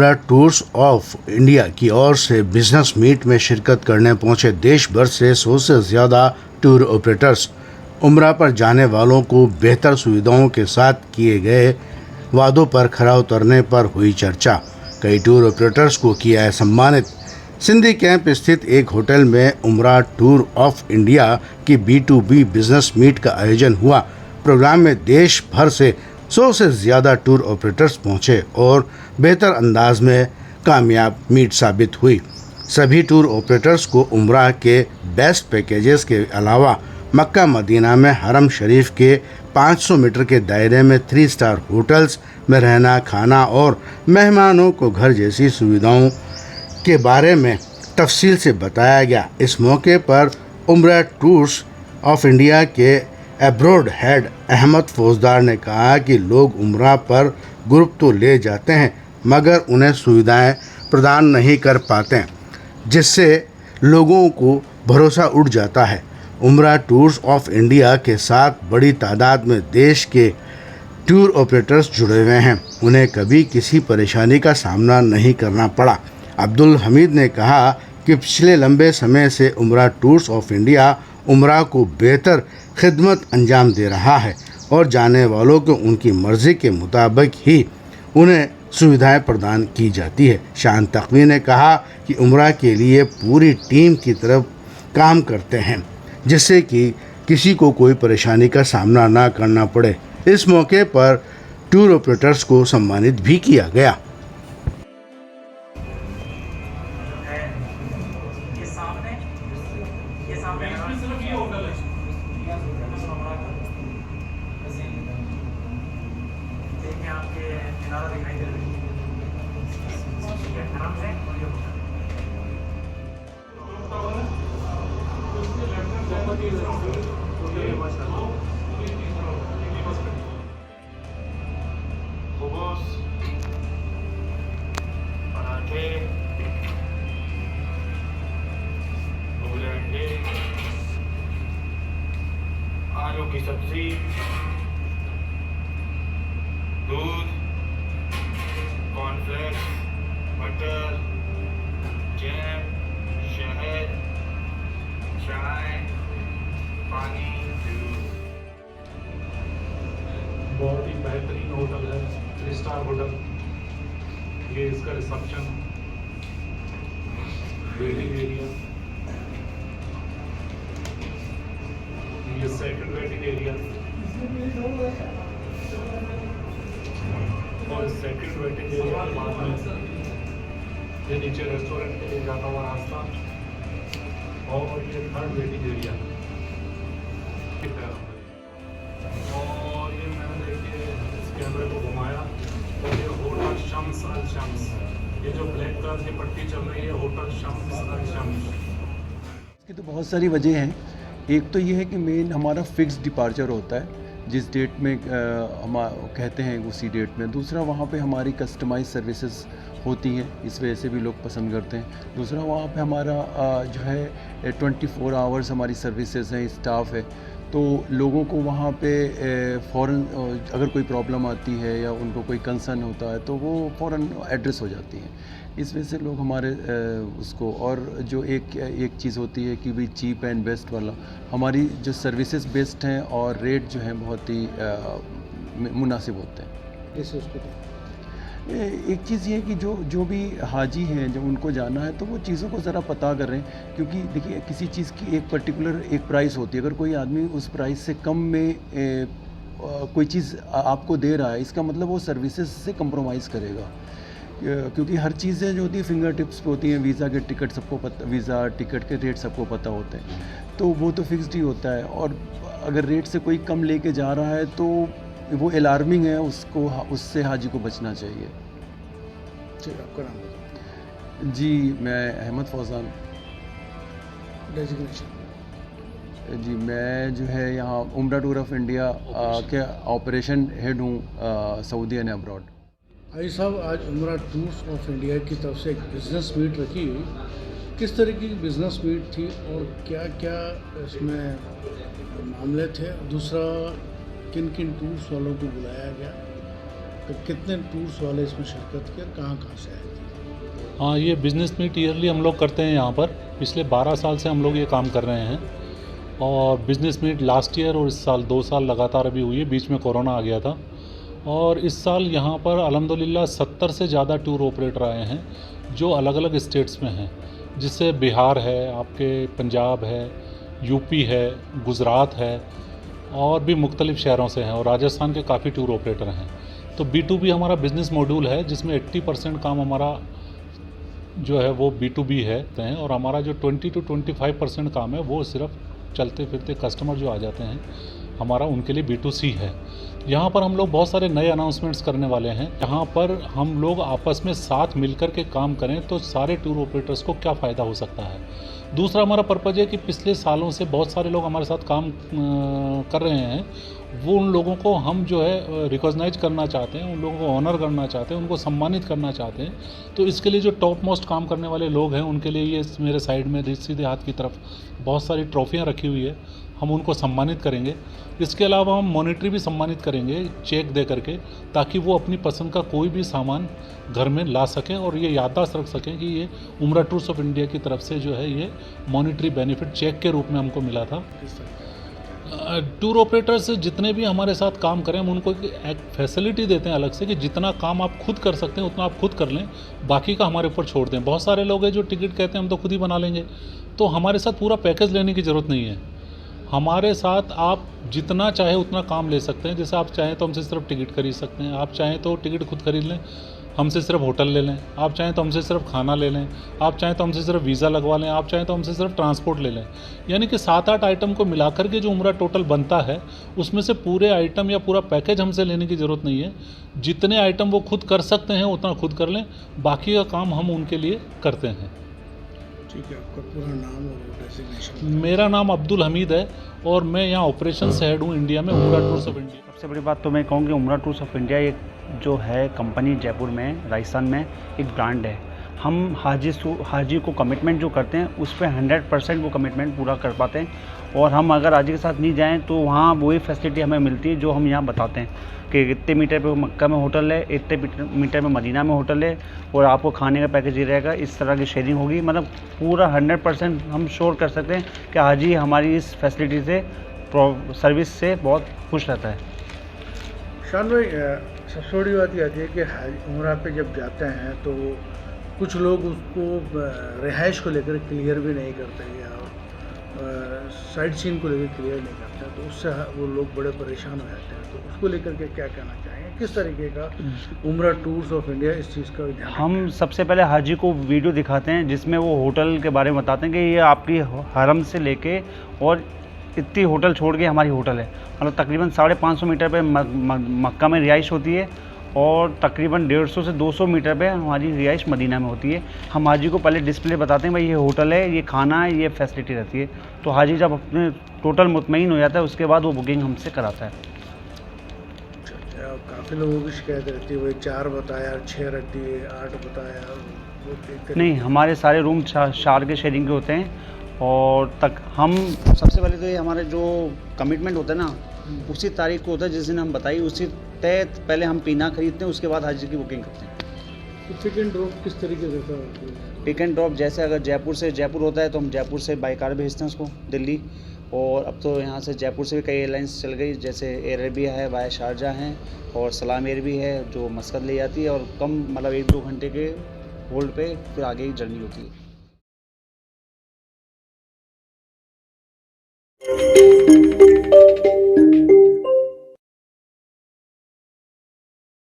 उमरा tours of India की ओर से बिजनेस मीट में शिरकत करने पहुंचे देश भर से 100 से ज़्यादा टूर ऑपरेटर्स। उमरा पर जाने वालों को बेहतर सुविधाओं के साथ किए गए वादों पर खरा उतरने पर हुई चर्चा। कई टूर ऑपरेटर्स को किया है सम्मानित। सिंधी कैंप स्थित एक होटल में उमरा टूर ऑफ इंडिया की B2B बिजनेस मीट का आयोजन हुआ। प्रोग्राम में देश भर से 100 से ज़्यादा टूर ऑपरेटर्स पहुंचे और बेहतर अंदाज में कामयाब मीट साबित हुई। सभी टूर ऑपरेटर्स को उमरा के बेस्ट पैकेजेस के अलावा मक्का मदीना में हरम शरीफ के 500 मीटर के दायरे में 3 स्टार होटल्स में रहना, खाना और मेहमानों को घर जैसी सुविधाओं के बारे में तफसील से बताया गया। इस मौके पर उमरा टूर्स ऑफ इंडिया के एब्रॉड हेड अहमद फौजदार ने कहा कि लोग उमरा पर ग्रुप तो ले जाते हैं मगर उन्हें सुविधाएं प्रदान नहीं कर पाते, जिससे लोगों को भरोसा उठ जाता है। उमरा टूर्स ऑफ इंडिया के साथ बड़ी तादाद में देश के टूर ऑपरेटर्स जुड़े हुए हैं। उन्हें कभी किसी परेशानी का सामना नहीं करना पड़ा। अब्दुल हमीद ने कहा कि पिछले लंबे समय से उमरा टूर्स ऑफ इंडिया उमरा को बेहतर खिदमत अंजाम दे रहा है और जाने वालों को उनकी मर्ज़ी के मुताबिक ही उन्हें सुविधाएं प्रदान की जाती है। शान तक़वी ने कहा कि उमरा के लिए पूरी टीम की तरफ काम करते हैं, जिससे कि किसी को कोई परेशानी का सामना ना करना पड़े। इस मौके पर टूर ऑपरेटर्स को सम्मानित भी किया गया। पराठे, अंडे, आलू की सब्जी, दूध, कॉर्नफ्लेक्स, बटर, जैम, शहद, चाय, पानी, बहुत ही बेहतरीन होटल है, 3 स्टार होटल। ये इसका रिसेप्शन, वेटिंग एरिया, ये सेकंड वेटिंग एरिया और सेकंड वेटिंग एरिया के बाद में ये नीचे रेस्टोरेंट के लिए जाता हुआ रास्ता और ये थर्ड वेटिंग एरिया। और ये मैंने देखिए इस कैमरे को घुमाया और ये होटल शम्स अल शम्स, ये जो ब्लैक कलर की पट्टी चल रही है होटल शम्स अल शम्स। इसकी तो बहुत सारी वजह हैं। एक तो ये है कि मेन हमारा फिक्स डिपार्चर होता है, जिस डेट में हम कहते हैं उसी डेट में। दूसरा वहाँ पे हमारी कस्टमाइज सर्विसेज होती हैं, इस वजह से भी लोग पसंद करते हैं। दूसरा वहाँ पे हमारा जो है 24 आवर्स हमारी सर्विसेज हैं, स्टाफ है, तो लोगों को वहाँ पे फ़ौरन अगर कोई प्रॉब्लम आती है या उनको कोई कंसर्न होता है तो वो फ़ौरन एड्रेस हो जाती है। इस वजह से लोग हमारे उसको, और जो एक चीज़ होती है कि भाई चीप एंड बेस्ट वाला, हमारी जो सर्विसेज बेस्ट हैं और रेट जो हैं बहुत ही मुनासिब होते हैं। इस उसको एक चीज़ ये है कि जो भी हाजी हैं, जब उनको जाना है तो वो चीज़ों को ज़रा पता कर रहे हैं, क्योंकि देखिए किसी चीज़ की एक पर्टिकुलर एक प्राइस होती है। अगर कोई आदमी उस प्राइस से कम में कोई चीज़ आपको दे रहा है, इसका मतलब वो सर्विसेज से कंप्रोमाइज़ करेगा, क्योंकि हर चीज़ें जो होती है फिंगर टिप्स पे होती हैं। वीज़ा के टिकट सबको पता, वीज़ा टिकट के रेट सबको पता होते हैं, तो वो तो फिक्स्ड ही होता है। और अगर रेट से कोई कम लेके जा रहा है तो वो अलार्मिंग है, उसको उससे हाजी को बचना चाहिए। आपका नाम बताइए। जी, मैं अहमद फौजान। डेजिग्नेशन? जी, मैं जो है यहाँ उमरा टूर ऑफ इंडिया के ऑपरेशन हेड हूँ, सऊदी एंड अब्रॉड। भाई साहब, आज उमरा टूर्स ऑफ इंडिया की तरफ से एक बिज़नेस मीट रखी हुई, किस तरह की बिज़नेस मीट थी और क्या क्या इसमें मामले थे? दूसरा, किन किन टूर्स वालों को बुलाया गया, तो कितने टूर्स वाले इसमें शिरकत किए, कहाँ से आए थे? हाँ, ये बिज़नेस मीट ईयरली हम लोग करते हैं यहाँ पर। पिछले 12 साल से हम लोग ये काम कर रहे हैं और बिज़नेस मीट लास्ट ईयर और इस साल 2 साल लगातार अभी हुई है, बीच में कोरोना आ गया था। और इस साल यहाँ पर अल्हम्दुलिल्लाह 70 से ज़्यादा टूर ऑपरेटर आए हैं जो अलग अलग स्टेट्स में हैं, जिससे बिहार है, आपके पंजाब है, यूपी है, गुजरात है और भी मुख्तलिफ़ शहरों से हैं और राजस्थान के काफ़ी टूर ऑपरेटर हैं। तो B2B हमारा बिज़नेस मॉड्यूल है जिसमें 80% काम हमारा जो है वो B2B है और हमारा जो 20 to 25% काम है वो सिर्फ चलते फिरते कस्टमर जो आ जाते हैं हमारा उनके लिए B2C है। यहाँ पर हम लोग बहुत सारे नए अनाउंसमेंट्स करने वाले हैं। यहाँ पर हम लोग आपस में साथ मिलकर के काम करें तो सारे टूर ऑपरेटर्स को क्या फ़ायदा हो सकता है। दूसरा हमारा पर्पज़ है कि पिछले सालों से बहुत सारे लोग हमारे साथ काम कर रहे हैं, वो उन लोगों को हम जो है रिकॉग्नाइज करना चाहते हैं, उन लोगों को ऑनर करना चाहते हैं, उनको सम्मानित करना चाहते हैं। तो इसके लिए जो टॉप मोस्ट काम करने वाले लोग हैं उनके लिए ये मेरे साइड में सीधे हाथ की तरफ बहुत सारी ट्रॉफियाँ रखी हुई है, हम उनको सम्मानित करेंगे। इसके अलावा हम मॉनेटरी भी सम्मानित करेंगे चेक दे करके, ताकि वो अपनी पसंद का कोई भी सामान घर में ला सकें और ये याददाश्त रख सकें कि ये उम्रा टूर्स ऑफ इंडिया की तरफ से जो है ये मॉनेटरी बेनिफिट चेक के रूप में हमको मिला था। टूर ऑपरेटर्स जितने भी हमारे साथ काम करें हम उनको एक फैसिलिटी देते हैं अलग से कि जितना काम आप खुद कर सकते हैं उतना आप खुद कर लें, बाकी का हमारे ऊपर छोड़ दें। बहुत सारे लोग हैं जो टिकट कहते हैं हम तो खुद ही बना लेंगे, तो हमारे साथ पूरा पैकेज लेने की ज़रूरत नहीं है। हमारे साथ आप जितना चाहे उतना काम ले सकते हैं। जैसे आप चाहें तो हमसे सिर्फ टिकट खरीद सकते हैं, आप चाहें तो टिकट खुद खरीद लें, हमसे सिर्फ होटल ले लें, आप चाहें तो हमसे सिर्फ खाना ले लें, आप चाहें तो हमसे सिर्फ वीज़ा लगवा लें, आप चाहें तो हमसे सिर्फ ट्रांसपोर्ट ले लें। यानी कि 7-8 आइटम को मिलाकर के जो उम्रा टोटल बनता है उसमें से पूरे आइटम या पूरा पैकेज हमसे लेने की ज़रूरत नहीं है। जितने आइटम वो खुद कर सकते हैं उतना खुद कर लें, बाकी का काम हम उनके लिए करते हैं। ठीक है, आपका पूरा नाम और डेजिग्नेशन? मेरा नाम अब्दुल हमीद है और मैं यहाँ ऑपरेशंस हेड हूँ इंडिया में उम्रा टूर्स ऑफ इंडिया। सबसे बड़ी बात तो मैं कहूँगी उम्रा टूर्स ऑफ इंडिया एक जो है कंपनी जयपुर में राजस्थान में एक ब्रांड है। हम हाजी को कमिटमेंट जो करते हैं उस पर 100% वो कमिटमेंट पूरा कर पाते हैं और हम अगर हाजी के साथ नहीं जाएं तो वहाँ वही फैसिलिटी हमें मिलती है जो हम यहाँ बताते हैं कि इतने मीटर पे मक्का में होटल है, इतने मीटर में मदीना में होटल है और आपको खाने का पैकेज ही रहेगा, इस तरह की शेयरिंग होगी। मतलब पूरा 100% हम श्योर कर सकते हैं कि हाजी हमारी इस फैसिलिटी से सर्विस से बहुत खुश रहता है। शान भाई, सबसे बड़ी बात यह आती है कि उम्रा पे जब जाते हैं तो कुछ लोग उसको रिहाइश को लेकर क्लियर भी नहीं करते या साइड सीन को लेकर क्लियर नहीं करते, तो उससे वो लोग बड़े परेशान हो जाते हैं। तो उसको लेकर के क्या कहना चाहेंगे, किस तरीके का उम्रा टूर्स ऑफ इंडिया इस चीज़ का ध्यान? हम सबसे पहले हाजी को वीडियो दिखाते हैं जिसमें वो होटल के बारे में बताते हैं कि ये आपकी हरम से लेके और इतनी होटल छोड़ के हमारी होटल है। मतलब तकरीबन 550 मीटर पे मक्का में रिहाइश होती है और तकरीबन 150 से 200 मीटर पे हमारी रिहाइश मदीना में होती है। हम हाजी को पहले डिस्प्ले बताते हैं भाई ये होटल है, ये खाना है, ये फैसिलिटी रहती है। तो हाजी जब अपने टोटल मुतमईन हो जाता है उसके बाद वो बुकिंग हमसे कराता है। काफ़ी लोगों की शिकायत रहती है वही 4 बताया, 6 रख दिए, 8 बताया। नहीं, हमारे सारे रूम 4 के शेयरिंग के होते हैं और हम सबसे पहले तो ये हमारे जो कमिटमेंट होता है ना उसी तारीख को होता है जिस दिन हम बताइए उसी तय पहले हम पीना खरीदते हैं, उसके बाद हाजी की बुकिंग करते हैं। तो पिक एंड ड्रॉप किस तरीके से होता है? पिक एंड ड्रॉप जैसे अगर जयपुर होता है तो हम जयपुर से बाई कार भेजते हैं उसको दिल्ली, और अब तो यहाँ से जयपुर से भी कई एयरलाइंस चल गई, जैसे एयर अरेबिया है, वाया शारजा हैं और सलाम एयर भी है जो मस्कत ले जाती है और कम मतलब 1-2 घंटे के होल्ड पे फिर आगे की जर्नी होती है।